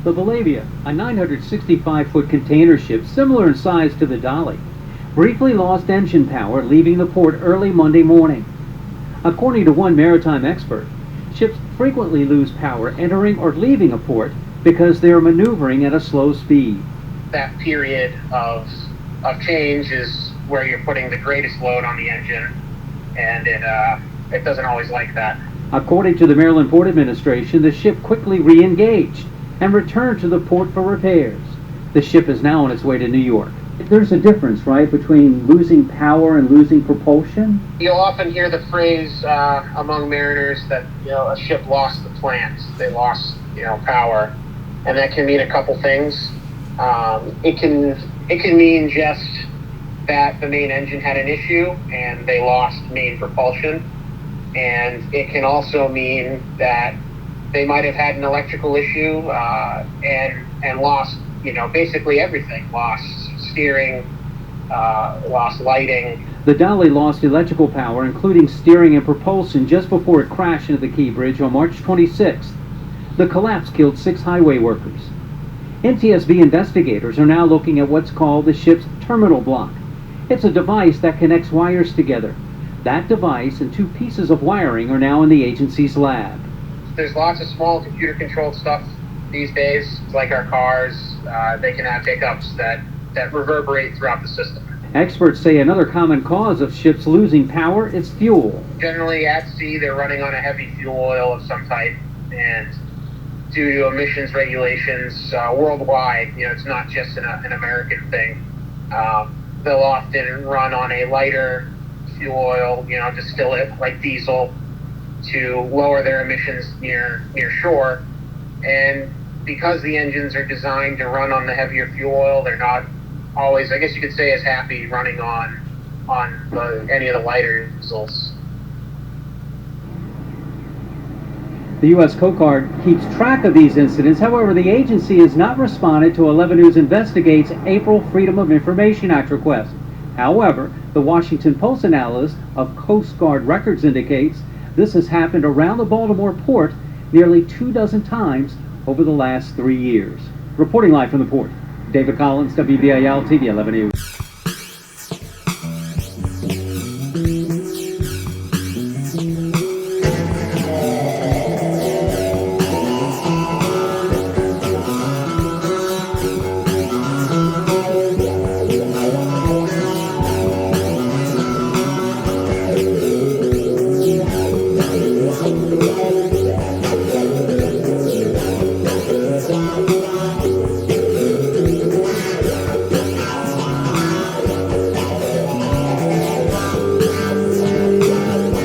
The Valavia, a 965-foot container ship similar in size to the Dolly, briefly lost engine power leaving the port early Monday morning. According to one maritime expert, ships frequently lose power entering or leaving a port because they are maneuvering at a slow speed. That period of change is where you're putting the greatest load on the engine, and it doesn't always like that. According to the Maryland Port Administration, the ship quickly re-engaged and returned to the port for repairs. The ship is now on its way to New York. There's a difference, right, between losing power and losing propulsion? You'll often hear the phrase among mariners that, a ship lost the plant. They lost, power. And that can mean a couple things. It can mean just that the main engine had an issue and they lost main propulsion. And it can also mean that they might have had an electrical issue and lost, basically everything. Lost steering, lost lighting. The Dolly lost electrical power, including steering and propulsion, just before it crashed into the Key Bridge on March 26th. The collapse killed 6 highway workers. NTSB investigators are now looking at what's called the ship's terminal block. It's a device that connects wires together. That device and 2 pieces of wiring are now in the agency's lab. There's lots of small computer-controlled stuff these days, like our cars. They can have hiccups that reverberate throughout the system. Experts say another common cause of ships losing power is fuel. Generally, at sea, they're running on a heavy fuel oil of some type, and due to emissions regulations worldwide, it's not just an American thing. They'll often run on a lighter fuel oil, distillate like diesel, to lower their emissions near shore. And because the engines are designed to run on the heavier fuel oil, they're not always, I guess you could say, as happy running on any of the lighter diesels. The U.S. Coast Guard keeps track of these incidents. However, the agency has not responded to 11 News Investigate's April Freedom of Information Act request. However, the Washington Post analysis of Coast Guard records indicates this has happened around the Baltimore port nearly 24 times over the last 3 years. Reporting live from the port, David Collins, WBAL TV 11 News.